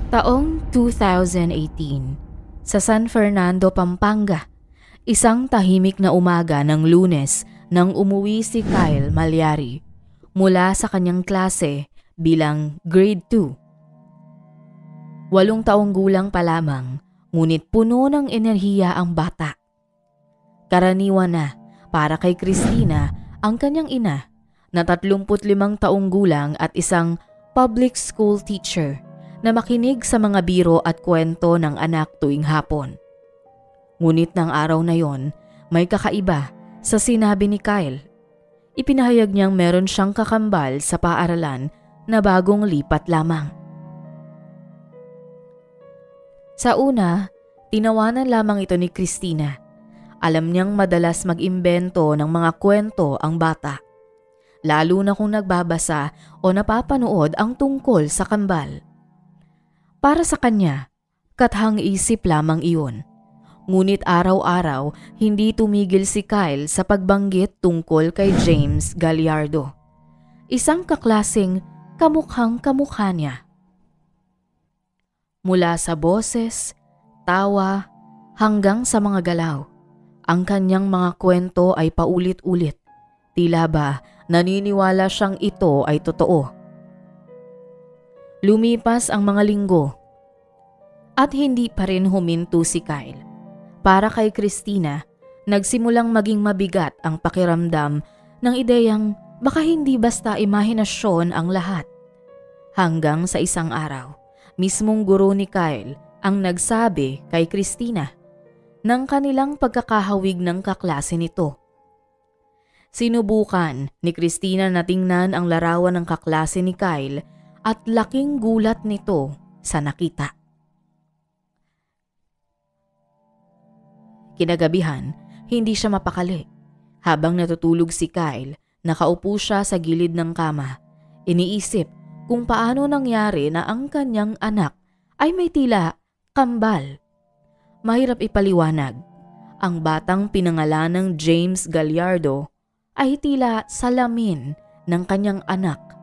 Taong 2018, sa San Fernando, Pampanga, isang tahimik na umaga ng Lunes nang umuwi si Kyle Malyari mula sa kanyang klase bilang grade 2. 8 taong gulang pa lamang, ngunit puno ng enerhiya ang bata. Karaniwan na para kay Christina ang kanyang ina na 35 taong gulang at isang public school teacher na makinig sa mga biro at kwento ng anak tuwing hapon. Ngunit ng araw na yon, may kakaiba sa sinabi ni Kyle. Ipinahayag niyang meron siyang kakambal sa paaralan na bagong lipat lamang. Sa una, tinawanan lamang ito ni Christina. Alam niyang madalas mag-imbento ng mga kwento ang bata, lalo na kung nagbabasa o napapanood ang tungkol sa kambal. Para sa kanya, kathang isip lamang iyon. Ngunit araw-araw, hindi tumigil si Kyle sa pagbanggit tungkol kay James Gallardo, isang kaklaseng kamukhang-kamukha niya. Mula sa boses, tawa, hanggang sa mga galaw, ang kanyang mga kwento ay paulit-ulit. Tila ba naniniwala siyang ito ay totoo. Lumipas ang mga linggo at hindi pa rin huminto si Kyle. Para kay Christina, nagsimulang maging mabigat ang pakiramdam ng ideyang baka hindi basta imahinasyon ang lahat. Hanggang sa isang araw, mismong guro ni Kyle ang nagsabi kay Christina ng kanilang pagkakahawig ng kaklase nito. Sinubukan ni Christina na tingnan ang larawan ng kaklase ni Kyle at laking gulat nito sa nakita. Kinagabihan, hindi siya mapakali. Habang natutulog si Kyle, nakaupo siya sa gilid ng kama. Iniisip kung paano nangyari na ang kanyang anak ay may tila kambal. Mahirap ipaliwanag. Ang batang pinangalan ng James Gallardo ay tila salamin ng kanyang anak.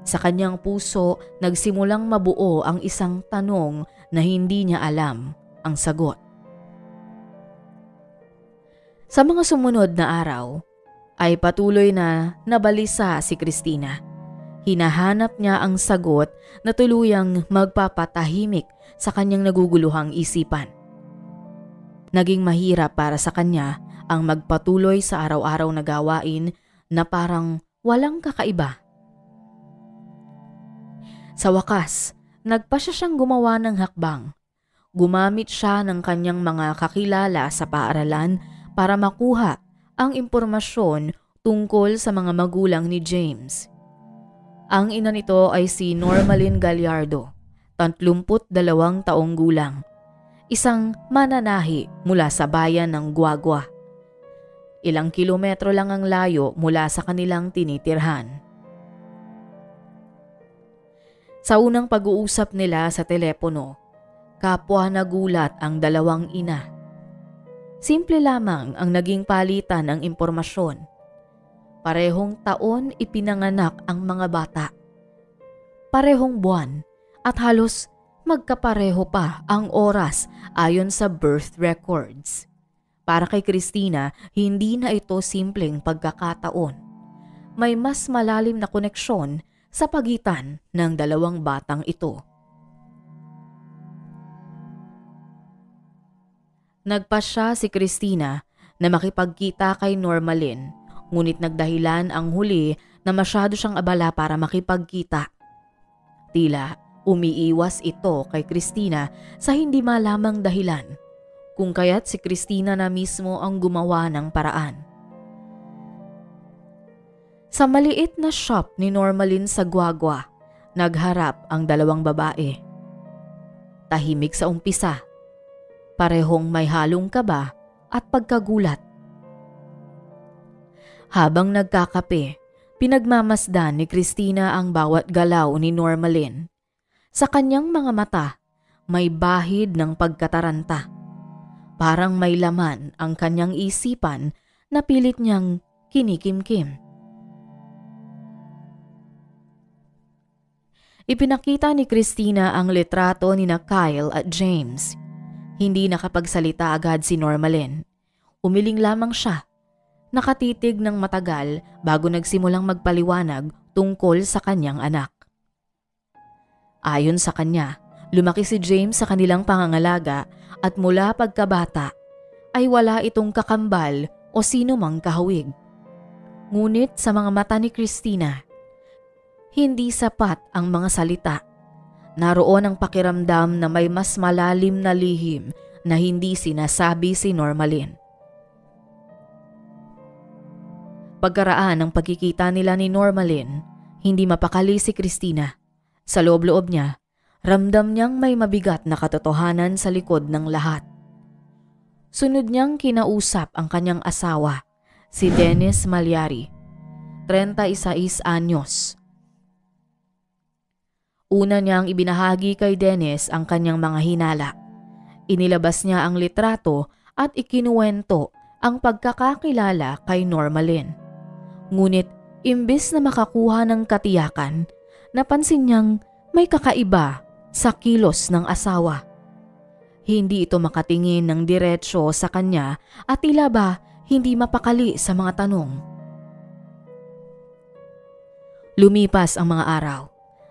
Sa kanyang puso, nagsimulang mabuo ang isang tanong na hindi niya alam ang sagot. Sa mga sumunod na araw, ay patuloy na nabalisa si Christina. Hinahanap niya ang sagot na tuluyang magpapatahimik sa kanyang naguguluhang isipan. Naging mahirap para sa kanya ang magpatuloy sa araw-araw na gawain na parang walang kakaiba. Sa wakas, nagpasya siyang gumawa ng hakbang. Gumamit siya ng kanyang mga kakilala sa paaralan para makuha ang impormasyon tungkol sa mga magulang ni James. Ang ina nito ay si Normalyn Gallardo, 32 taong gulang, isang mananahi mula sa bayan ng Guagua. Ilang kilometro lang ang layo mula sa kanilang tinitirhan. Sa unang pag-uusap nila sa telepono, kapwa nagulat ang dalawang ina. Simple lamang ang naging palitan ng impormasyon. Parehong taon ipinanganak ang mga bata. Parehong buwan at halos magkapareho pa ang oras ayon sa birth records. Para kay Christina, hindi na ito simpleng pagkakataon. May mas malalim na koneksyon sa pagitan ng dalawang batang ito. Nagpasya si Christina na makipagkita kay Normalyn, ngunit nagdahilan ang huli na masyado siyang abala para makipagkita. Tila umiiwas ito kay Christina sa hindi malamang dahilan, kung kaya't si Christina na mismo ang gumawa ng paraan. Sa maliit na shop ni Normalyn sa Guagua, nagharap ang dalawang babae. Tahimik sa umpisa. Parehong may halong kaba at pagkagulat. Habang nagkakape, pinagmamasdan ni Christina ang bawat galaw ni Normalyn. Sa kanyang mga mata, may bahid ng pagkataranta. Parang may laman ang kanyang isipan na pilit niyang kinikimkim. Ipinakita ni Christina ang litrato ni na Kyle at James. Hindi nakapagsalita agad si Normalin. Umiling lamang siya. Nakatitig ng matagal bago nagsimulang magpaliwanag tungkol sa kanyang anak. Ayon sa kanya, lumaki si James sa kanilang pangangalaga at mula pagkabata ay wala itong kakambal o sino mang kahawig. Ngunit sa mga mata ni Christina, hindi sapat ang mga salita. Naroon ang pakiramdam na may mas malalim na lihim na hindi sinasabi si Normalin. Pagkaraan ng pagkikita nila ni Normalin, hindi mapakali si Christina. Sa loob-loob niya, ramdam niyang may mabigat na katotohanan sa likod ng lahat. Sunod niyang kinausap ang kanyang asawa, si Dennis Malyari, 36 anyos. Una niyang ibinahagi kay Dennis ang kanyang mga hinala. Inilabas niya ang litrato at ikinuwento ang pagkakakilala kay Normalin. Ngunit imbes na makakuha ng katiyakan, napansin niyang may kakaiba sa kilos ng asawa. Hindi ito makatingin ng diretsyo sa kanya at tila ba hindi mapakali sa mga tanong. Lumipas ang mga araw.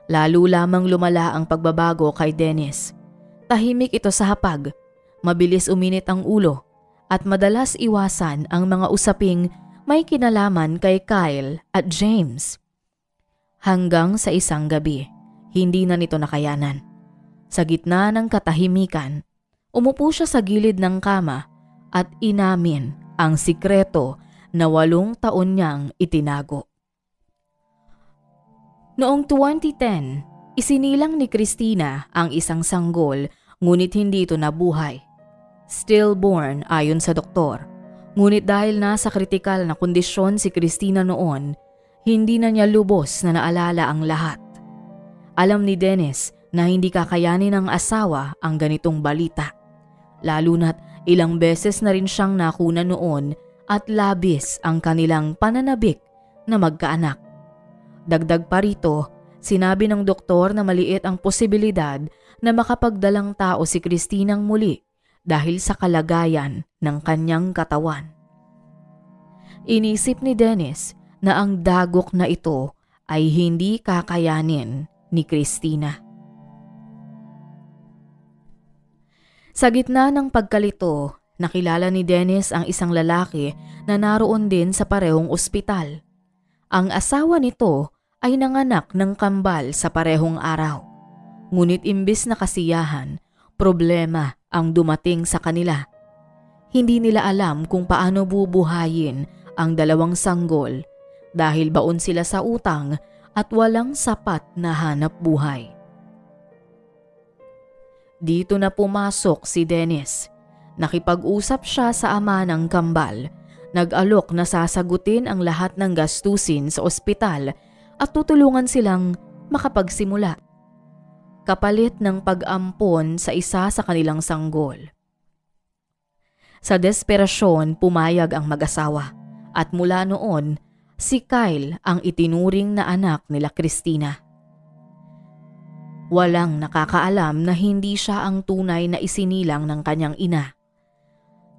Lalo lamang lumala ang pagbabago kay Dennis. Tahimik ito sa hapag, mabilis uminit ang ulo, at madalas iwasan ang mga usaping may kinalaman kay Kyle at James. Hanggang sa isang gabi, hindi na nito nakayanan. Sa gitna ng katahimikan, umupo siya sa gilid ng kama at inamin ang sikreto na 8 taon niyang itinago. Noong 2010, isinilang ni Christina ang isang sanggol ngunit hindi ito nabuhay. Stillborn ayon sa doktor. Ngunit dahil nasa kritikal na kondisyon si Christina noon, hindi na niya lubos na naalala ang lahat. Alam ni Dennis na hindi kakayanin ng asawa ang ganitong balita. Lalo na't ilang beses na rin siyang nakuna noon at labis ang kanilang pananabik na magkaanak. Dagdag pa rito, sinabi ng doktor na maliit ang posibilidad na makapagdalang tao si Christinang muli dahil sa kalagayan ng kanyang katawan. Inisip ni Dennis na ang dagok na ito ay hindi kakayanin ni Christina. Sa gitna ng pagkalito, nakilala ni Dennis ang isang lalaki na naroon din sa parehong ospital. Ang asawa nito ay nanganak ng kambal sa parehong araw. Ngunit imbis na kasiyahan, problema ang dumating sa kanila. Hindi nila alam kung paano bubuhayin ang 2 sanggol dahil baon sila sa utang at walang sapat na hanap buhay. Dito na pumasok si Dennis. Nakipag-usap siya sa ama ng kambal. Nag-alok na sasagutin ang lahat ng gastusin sa ospital at tutulungan silang makapagsimula. Kapalit ng pag-ampon sa isa sa kanilang sanggol. Sa desperasyon, pumayag ang mag-asawa at mula noon, si Kyle ang itinuring na anak nila Christina. Walang nakakaalam na hindi siya ang tunay na isinilang ng kanyang ina.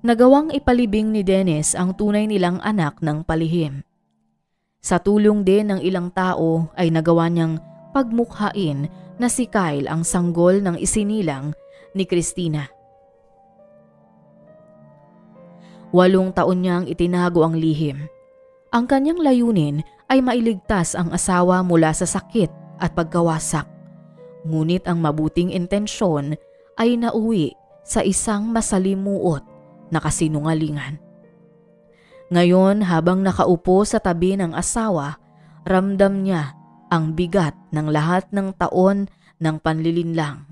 Nagawang ipalibing ni Dennis ang tunay nilang anak ng palihim. Sa tulong din ng ilang tao ay nagawa niyang pagmukhain na si Kyle ang sanggol ng isinilang ni Christina. 8 taon niyang itinago ang lihim. Ang kanyang layunin ay mailigtas ang asawa mula sa sakit at pagkawasak. Ngunit ang mabuting intensyon ay nauwi sa isang masalimuot na kasinungalingan. Ngayon, habang nakaupo sa tabi ng asawa, ramdam niya ang bigat ng lahat ng taon ng panlilinlang.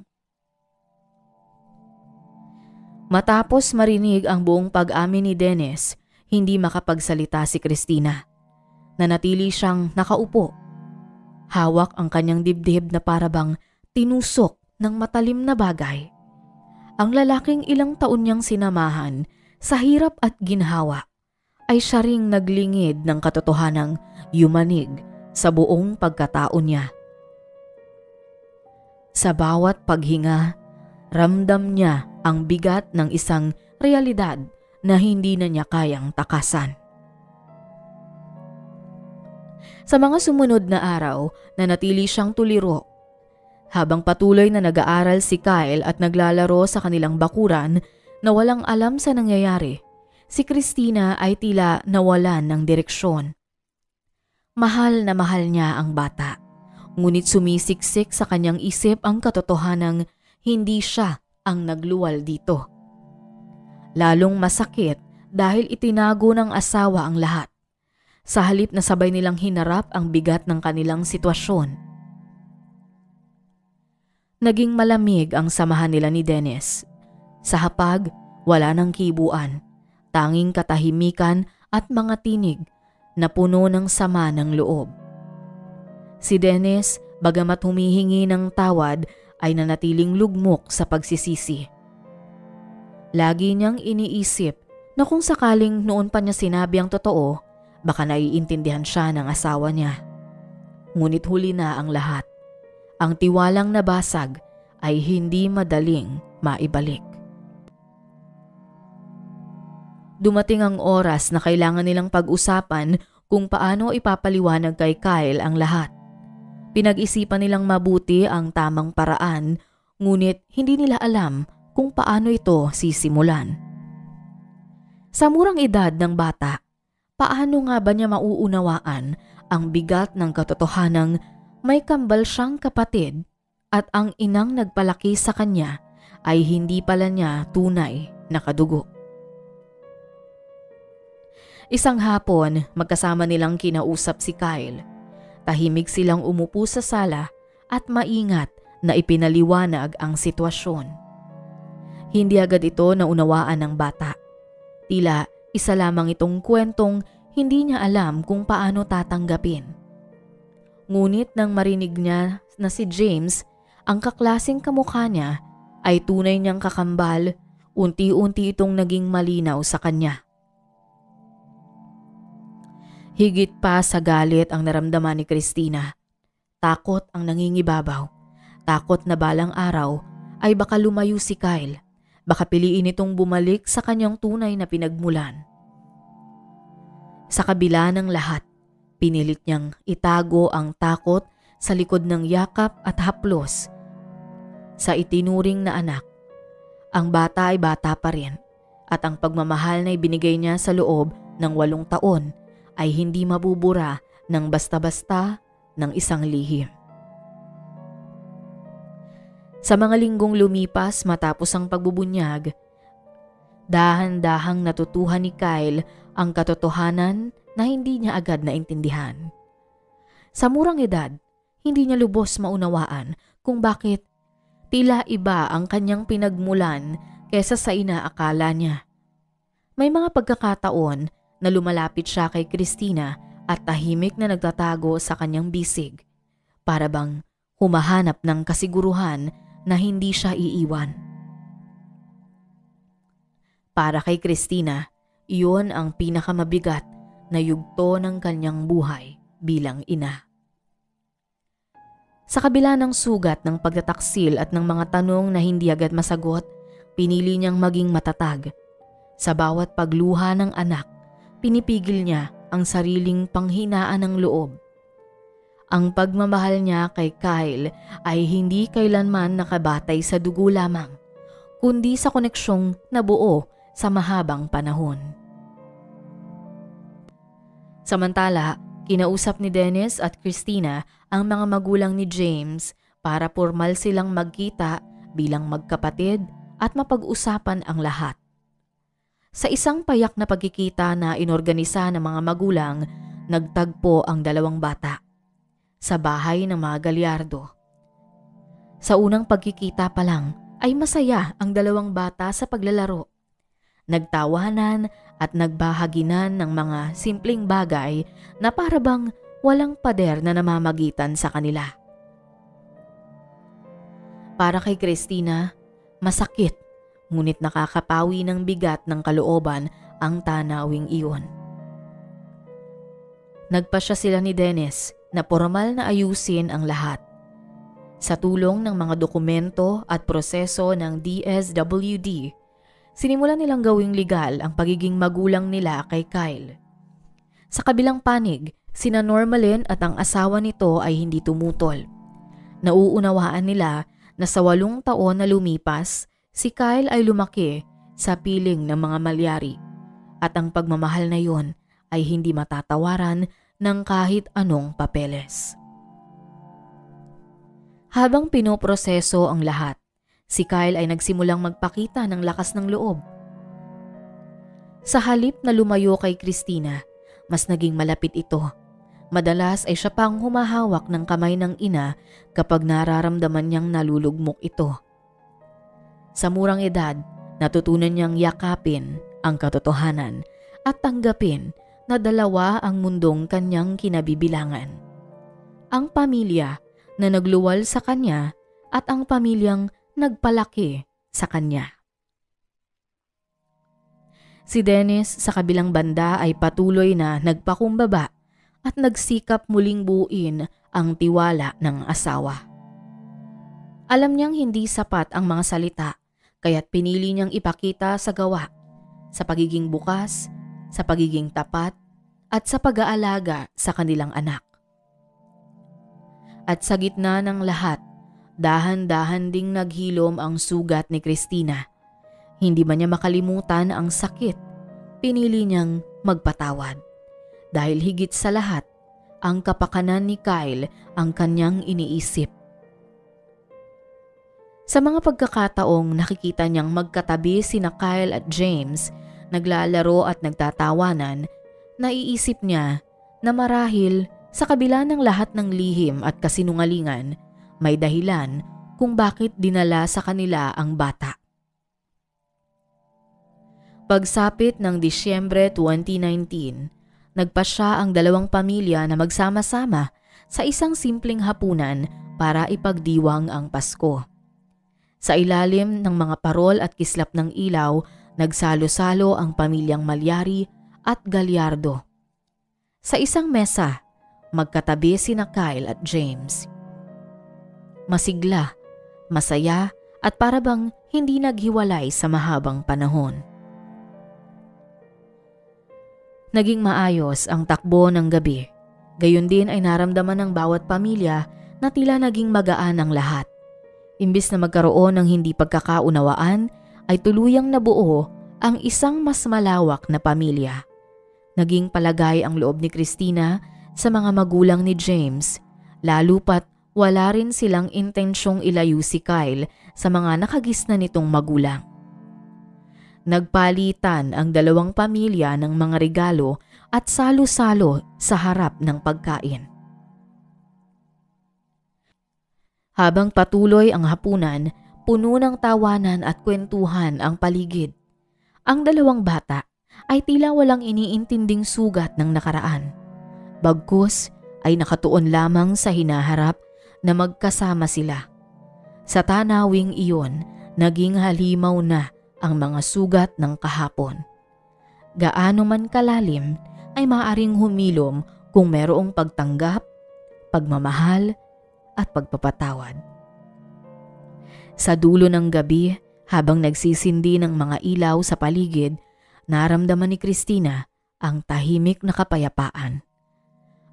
Matapos marinig ang buong pag-amin ni Dennis, hindi makapagsalita si Christina. Nanatili siyang nakaupo. Hawak ang kanyang dibdib na parabang tinusok ng matalim na bagay. Ang lalaking ilang taon niyang sinamahan sa hirap at ginhawa ay siya ring naglingid ng katotohanang yumanig sa buong pagkatao niya. Sa bawat paghinga, ramdam niya ang bigat ng isang realidad na hindi na niya kayang takasan. Sa mga sumunod na araw, nanatili siyang tuliro. Habang patuloy na nag-aaral si Kyle at naglalaro sa kanilang bakuran na walang alam sa nangyayari, si Christina ay tila nawalan ng direksyon. Mahal na mahal niya ang bata, ngunit sumisiksik sa kanyang isip ang katotohanang hindi siya ang nagluwal dito. Lalong masakit dahil itinago ng asawa ang lahat. Sa halip na sabay nilang hinarap ang bigat ng kanilang sitwasyon. Naging malamig ang samahan nila ni Dennis. Sa hapag, wala ng kibuan, tanging katahimikan at mga tinig na puno ng sama ng loob. Si Dennis, bagamat humihingi ng tawad, ay nanatiling lugmok sa pagsisisi. Lagi niyang iniisip na kung sakaling noon pa niya sinabi ang totoo, baka naiintindihan siya ng asawa niya. Ngunit huli na ang lahat. Ang tiwalang nabasag ay hindi madaling maibalik. Dumating ang oras na kailangan nilang pag-usapan kung paano ipapaliwanag kay Kyle ang lahat. Pinag-isipan nilang mabuti ang tamang paraan, ngunit hindi nila alam kung paano ito sisimulan. Sa murang edad ng bata, paano nga ba niya mauunawaan ang bigat ng katotohanang may kambal siyang kapatid at ang inang nagpalaki sa kanya ay hindi pala niya tunay na kadugo? Isang hapon, magkasama nilang kinausap si Kyle. Tahimik silang umupo sa sala at maingat na ipinaliwanag ang sitwasyon. Hindi agad ito naunawaan ng bata. Tila isa lamang itong kwentong hindi niya alam kung paano tatanggapin. Ngunit nang marinig niya na si James, ang kaklaseng kamukha niya, ay tunay niyang kakambal, unti-unti itong naging malinaw sa kanya. Higit pa sa galit ang naramdaman ni Christina. Takot ang nangingibabaw. Takot na balang araw ay baka lumayo si Kyle. Baka piliin itong bumalik sa kanyang tunay na pinagmulan. Sa kabila ng lahat, pinilit niyang itago ang takot sa likod ng yakap at haplos. Sa itinuring na anak, ang bata ay bata pa rin at ang pagmamahal na ibinigay niya sa loob ng 8 taon ay hindi mabubura ng basta-basta ng isang lihim. Sa mga linggong lumipas matapos ang pagbubunyag, dahan-dahang natutuhan ni Kyle ang katotohanan na hindi niya agad naintindihan. Sa murang edad, hindi niya lubos maunawaan kung bakit tila iba ang kanyang pinagmulan kesa sa inaakala niya. May mga pagkakataon na lumalapit siya kay Christina at tahimik na nagtatago sa kanyang bisig, para bang humahanap ng kasiguruhan na hindi siya iiwan. Para kay Christina, iyon ang pinakamabigat na yugto ng kanyang buhay bilang ina. Sa kabila ng sugat ng pagtataksil at ng mga tanong na hindi agad masagot, pinili niyang maging matatag. Sa bawat pagluha ng anak, pinipigil niya ang sariling panghinaan ng loob. Ang pagmamahal niya kay Kyle ay hindi kailanman nakabatay sa dugo lamang, kundi sa koneksyong nabuo sa mahabang panahon. Samantala, kinausap ni Dennis at Christina ang mga magulang ni James para pormal silang magkita bilang magkapatid at mapag-usapan ang lahat. Sa isang payak na pagkikita na inorganisa ng mga magulang, nagtagpo ang 2 bata sa bahay ng mga Galyardo. Sa unang pagkikita pa lang ay masaya ang 2 bata sa paglalaro. Nagtawanan at nagbahaginan ng mga simpleng bagay na para bang walang pader na namamagitan sa kanila. Para kay Christina, masakit ngunit nakakapawi ng bigat ng kalooban ang tanawing iyon. Nagpasya sila ni Dennis na formal na ayusin ang lahat. Sa tulong ng mga dokumento at proseso ng DSWD, sinimulan nilang gawing legal ang pagiging magulang nila kay Kyle. Sa kabilang panig, sina Normalin at ang asawa nito ay hindi tumutol. Nauunawaan nila na sa 8 taon na lumipas, si Kyle ay lumaki sa piling ng mga Malyari at ang pagmamahal na yon ay hindi matatawaran ng kahit anong papeles. Habang pinoproseso ang lahat, si Kyle ay nagsimulang magpakita ng lakas ng loob. Sa halip na lumayo kay Christina, mas naging malapit ito. Madalas ay siya pang humahawak ng kamay ng ina kapag nararamdaman niyang nalulugmok ito. Sa murang edad, natutunan niyang yakapin ang katotohanan at tanggapin na dalawa ang mundong kanyang kinabibilangan. Ang pamilya na nagluwal sa kanya at ang pamilyang nagpalaki sa kanya. Si Dennis sa kabilang banda ay patuloy na nagpakumbaba at nagsikap muling buuin ang tiwala ng asawa. Alam niyang hindi sapat ang mga salita, kaya't pinili niyang ipakita sa gawa, sa pagiging bukas, sa pagiging tapat, at sa pag-aalaga sa kanilang anak. At sa gitna ng lahat, dahan-dahan ding naghilom ang sugat ni Christina. Hindi man niya makalimutan ang sakit, pinili niyang magpatawad. Dahil higit sa lahat, ang kapakanan ni Kyle ang kanyang iniisip. Sa mga pagkakataong nakikita niyang magkatabi sina Kyle at James, naglalaro at nagtatawanan, naiisip niya na marahil sa kabila ng lahat ng lihim at kasinungalingan, may dahilan kung bakit dinala sa kanila ang bata. Pagsapit ng Disyembre 2019, nagpasya ang dalawang pamilya na magsama-sama sa isang simpleng hapunan para ipagdiwang ang Pasko. Sa ilalim ng mga parol at kislap ng ilaw, nagsalo-salo ang pamilyang Malyari at Gallardo. Sa isang mesa, magkatabi sina Kyle at James. Masigla, masaya at parabang hindi naghiwalay sa mahabang panahon. Naging maayos ang takbo ng gabi. Gayon din ay naramdaman ng bawat pamilya na tila naging magaan ang lahat. Imbis na magkaroon ng hindi pagkakaunawaan, ay tuluyang nabuo ang isang mas malawak na pamilya. Naging palagay ang loob ni Christina sa mga magulang ni James, lalo pat wala rin silang intensyong ilayo si Kyle sa mga nakagisna nitong magulang. Nagpalitan ang dalawang pamilya ng mga regalo at salo-salo sa harap ng pagkain. Habang patuloy ang hapunan, puno ng tawanan at kwentuhan ang paligid. Ang dalawang bata ay tila walang iniintinding sugat ng nakaraan. Bagkus ay nakatuon lamang sa hinaharap na magkasama sila. Sa tanawing iyon, naging halimaw na ang mga sugat ng kahapon. Gaano man kalalim ay maaaring humilom kung mayroong pagtanggap, pagmamahal at pagpapatawad. Sa dulo ng gabi, habang nagsisindi ng mga ilaw sa paligid, naramdaman ni Christina ang tahimik na kapayapaan.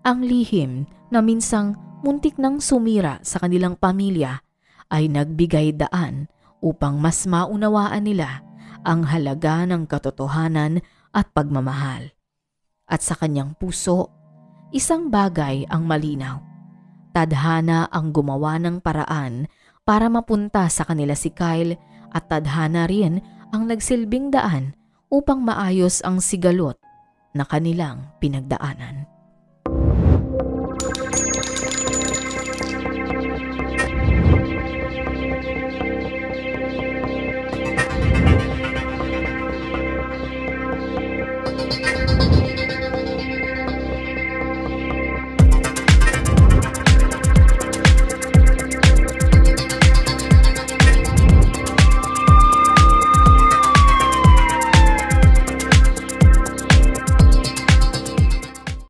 Ang lihim na minsang muntik nang sumira sa kanilang pamilya ay nagbigay daan upang mas maunawaan nila ang halaga ng katotohanan at pagmamahal. At sa kanyang puso, isang bagay ang malinaw. Tadhana ang gumawa ng paraan para mapunta sa kanila si Kyle at tadhana rin ang nagsilbing daan upang maayos ang sigalot na kanilang pinagdaanan.